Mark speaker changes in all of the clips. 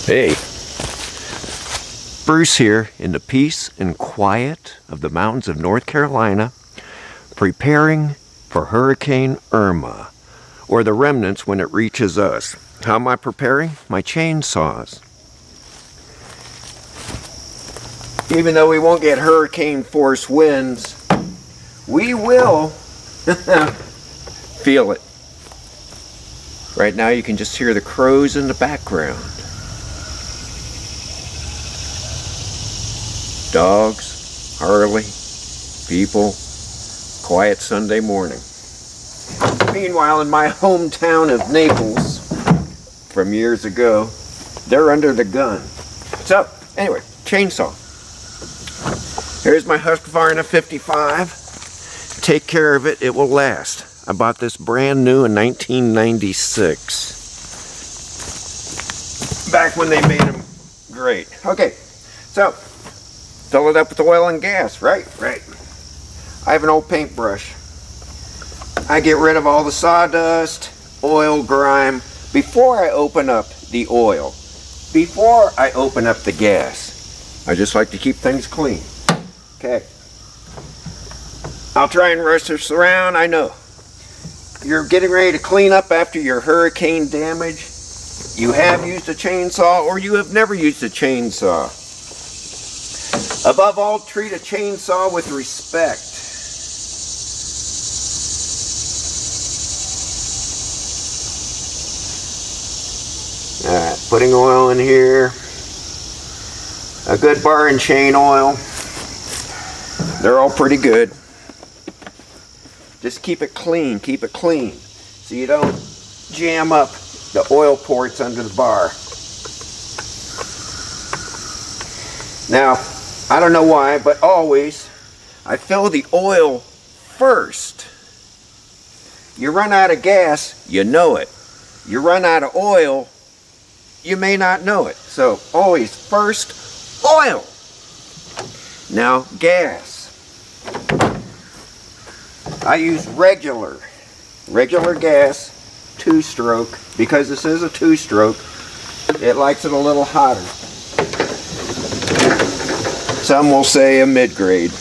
Speaker 1: Hey, Bruce here in the peace and quiet of the mountains of North Carolina, preparing for Hurricane Irma, or the remnants when it reaches us. How am I preparing? My chainsaws. Even though we won't get hurricane force winds, we will feel it. Right now you can just hear the crows in the background. Dogs, Harley, people, quiet Sunday morning. Meanwhile, in my hometown of Naples, from years ago, they're under the gun. So, anyway, chainsaw. Here's my Husqvarna 55. Take care of it, it will last. I bought this brand new in 1996. Back when they made them great. Okay, so fill it up with oil and gas, right? Right. I have an old paintbrush. I get rid of all the sawdust, oil, grime, before I open up the oil, before I open up the gas. I just like to keep things clean. Okay. I'll try and rush this around, I know. You're getting ready to clean up after your hurricane damage. You have used a chainsaw or you have never used a chainsaw. Above all, treat a chainsaw with respect. Alright, putting oil in here. A good bar and chain oil. They're all pretty good. Just keep it clean, so you don't jam up the oil ports under the bar. Now, I don't know why, but always I fill the oil first. You run out of gas, you know it. You run out of oil, you may not know it. So always first oil. Now gas. I use regular gas, 2-stroke, because this is a 2-stroke. It likes it a little hotter. Some will say a mid-grade.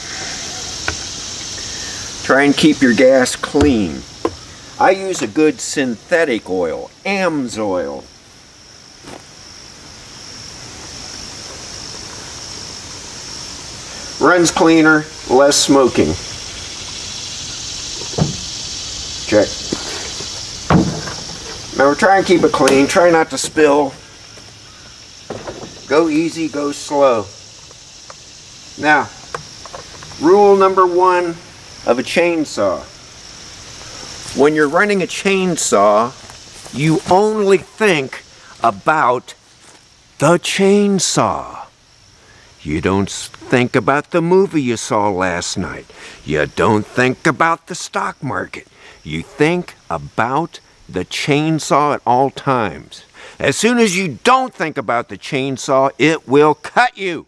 Speaker 1: Try and keep your gas clean. I use a good synthetic oil, AMSOIL. Runs cleaner, less smoking. Check. Remember, try and keep it clean. Try not to spill. Go easy, go slow. Now, rule number 1 of a chainsaw. When you're running a chainsaw, you only think about the chainsaw. You don't think about the movie you saw last night. You don't think about the stock market. You think about the chainsaw at all times. As soon as you don't think about the chainsaw, it will cut you.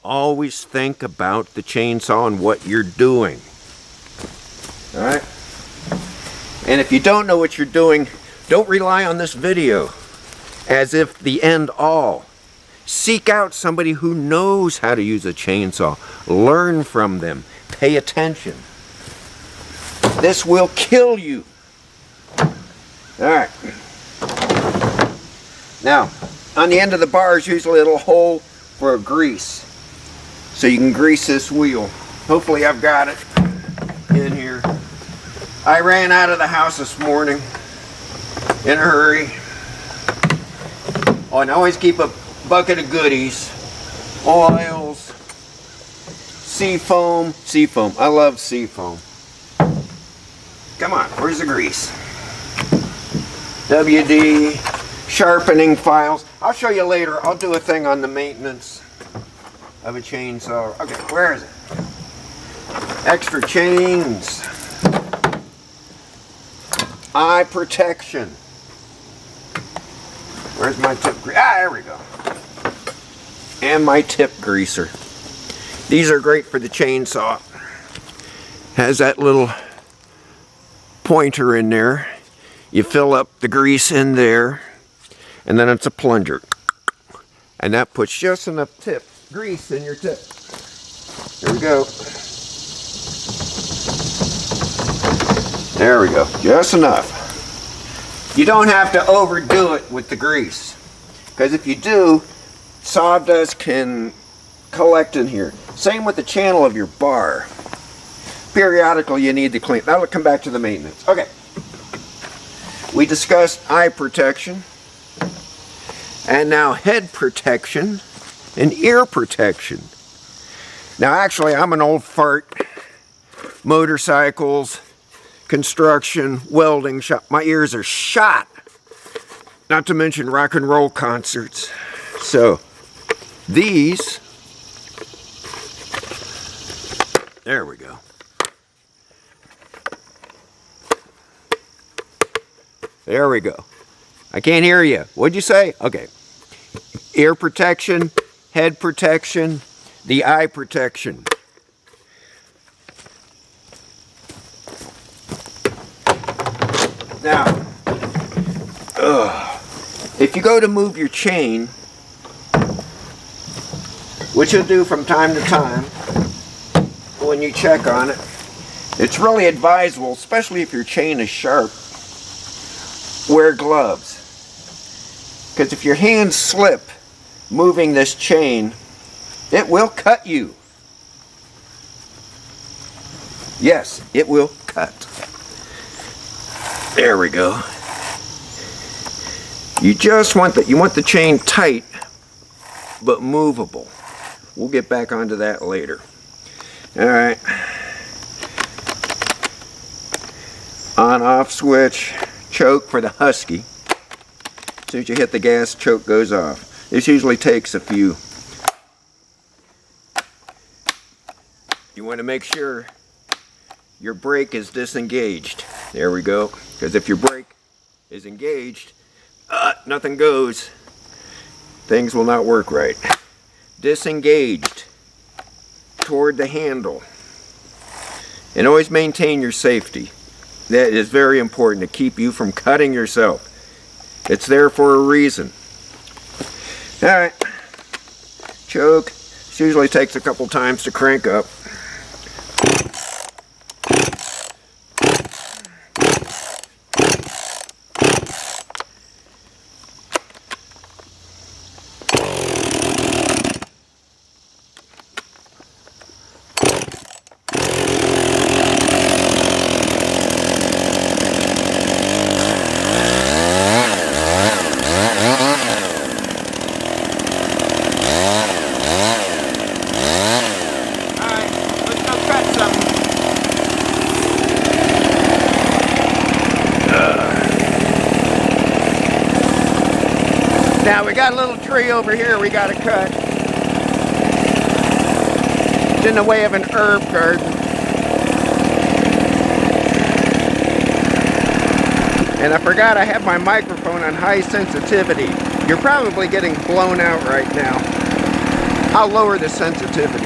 Speaker 1: Always think about the chainsaw and what you're doing. Alright? And if you don't know what you're doing, don't rely on this video as if the end all. Seek out somebody who knows how to use a chainsaw. Learn from them. Pay attention. This will kill you. Alright. Now, on the end of the bar is usually a little hole for a grease. So you can grease this wheel. Hopefully I've got it in here. I ran out of the house this morning in a hurry. Oh, and I always keep a bucket of goodies. Oils. Seafoam. Seafoam. I love seafoam. Come on, where's the grease? WD. Sharpening files. I'll show you later. I'll do a thing on the maintenance of a chainsaw. Okay, where is it? Extra chains. Eye protection. Where's my tip greaser? Ah, there we go. And my tip greaser. These are great for the chainsaw. Has that little pointer in there. You fill up the grease in there. and then it's a plunger. And that puts just enough grease in your tip. Here we go. There we go, just enough. You don't have to overdo it with the grease, because if you do, sawdust can collect in here. Same with the channel of your bar. Periodically you need to clean. That'll come back to the maintenance. Okay. We discussed eye protection, and now head protection and ear protection. Now actually I'm an old fart. Motorcycles, construction, welding shop. My ears are shot. Not to mention rock and roll concerts. So these, there we go. There we go. I can't hear you. What'd you say? Okay. Ear protection, head protection, the eye protection. Now, if you go to move your chain, which you'll do from time to time when you check on it, it's really advisable, especially if your chain is sharp, wear gloves. Because if your hands slip moving this chain, it will cut you. Yes, it will cut. There we go. You just want the chain tight but movable. We'll get back onto that later. Alright. On off switch, choke for the Husky. As soon as you hit the gas, choke goes off. This usually takes a few. You want to make sure your brake is disengaged. There we go. Because if your brake is engaged, nothing goes. Things will not work right. Disengaged toward the handle. And always maintain your safety. That is very important to keep you from cutting yourself. It's there for a reason. Alright. Choke. This usually takes a couple times to crank up. Now we got a little tree over here we got to cut. It's in the way of an herb garden. And I forgot I have my microphone on high sensitivity. You're probably getting blown out right now. I'll lower the sensitivity.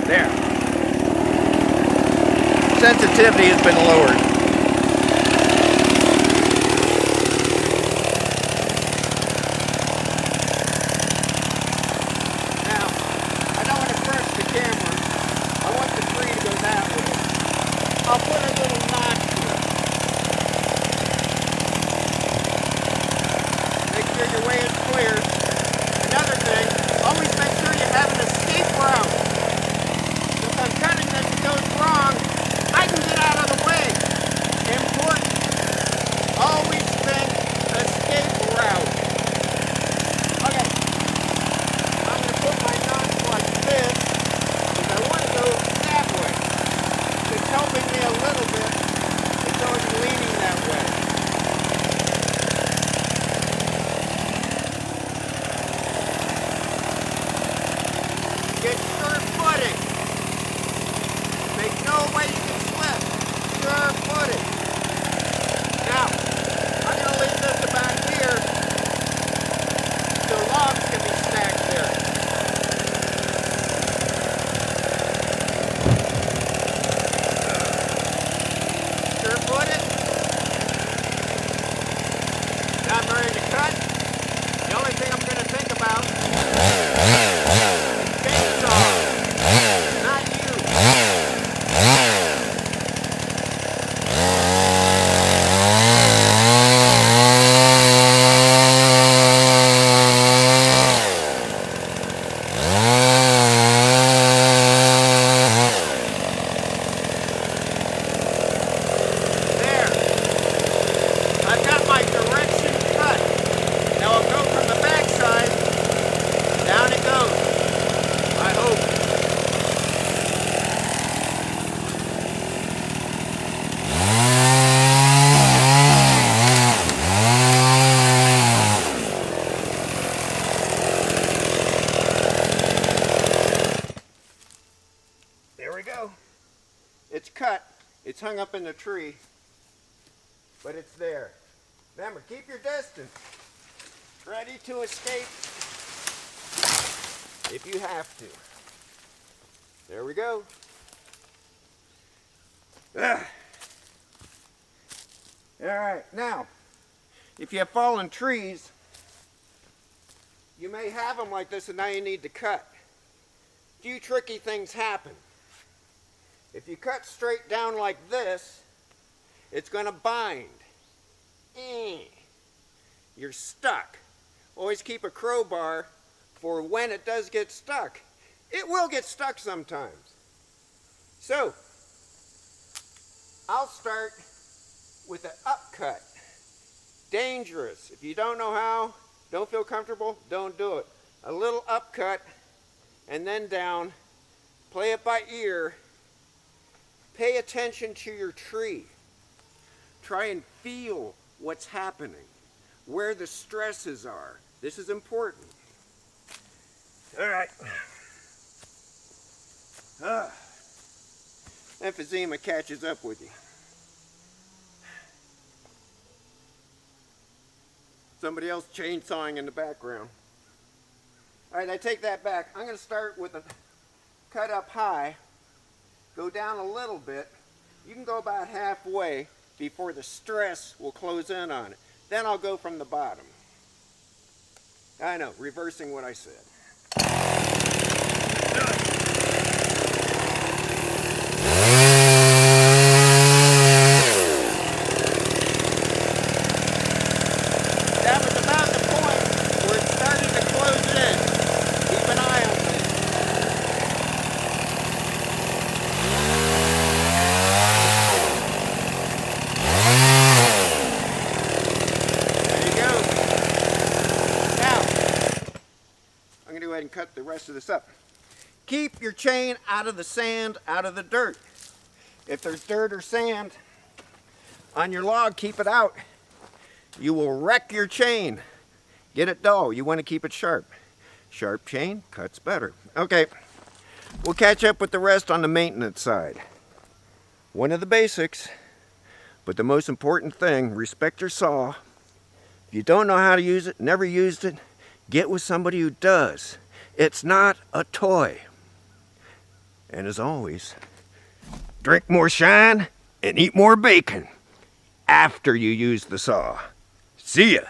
Speaker 1: There. Sensitivity has been lowered. Now, I don't want to crush the camera. I want the tree to go that way. I'll put a little notch here. Make sure your way is clear. Another thing, always make sure you have an escape route. If I'm cutting this and goes wrong, I can get out of the way. It's hung up in the tree, but it's there. Remember, keep your distance. Ready to escape if you have to. There we go. Alright, now, if you have fallen trees, you may have them like this and now you need to cut. A few tricky things happen. If you cut straight down like this, it's going to bind. You're stuck. Always keep a crowbar for when it does get stuck. It will get stuck sometimes. So, I'll start with an upcut. Dangerous. If you don't know how, don't feel comfortable, don't do it. A little upcut and then down. Play it by ear. Pay attention to your tree. Try and feel what's happening, where the stresses are. This is important. All right. Emphysema catches up with you. Somebody else chainsawing in the background. All right, I take that back. I'm going to start with a cut up high, go down a little bit. You can go about halfway before the stress will close in on it. Then I'll go from the bottom. I know, reversing what I said. That was about the point where it started to close in. Keep an eye on that. There you go. Now, I'm going to go ahead and cut the rest of this up. Keep your chain out of the sand, out of the dirt. If there's dirt or sand on your log, keep it out. You will wreck your chain. Get it dull. You want to keep it sharp. Sharp chain cuts better. Okay, we'll catch up with the rest on the maintenance side. One of the basics, but the most important thing, respect your saw. If you don't know how to use it, never used it, get with somebody who does. It's not a toy. And as always, drink more shine and eat more bacon after you use the saw. See ya.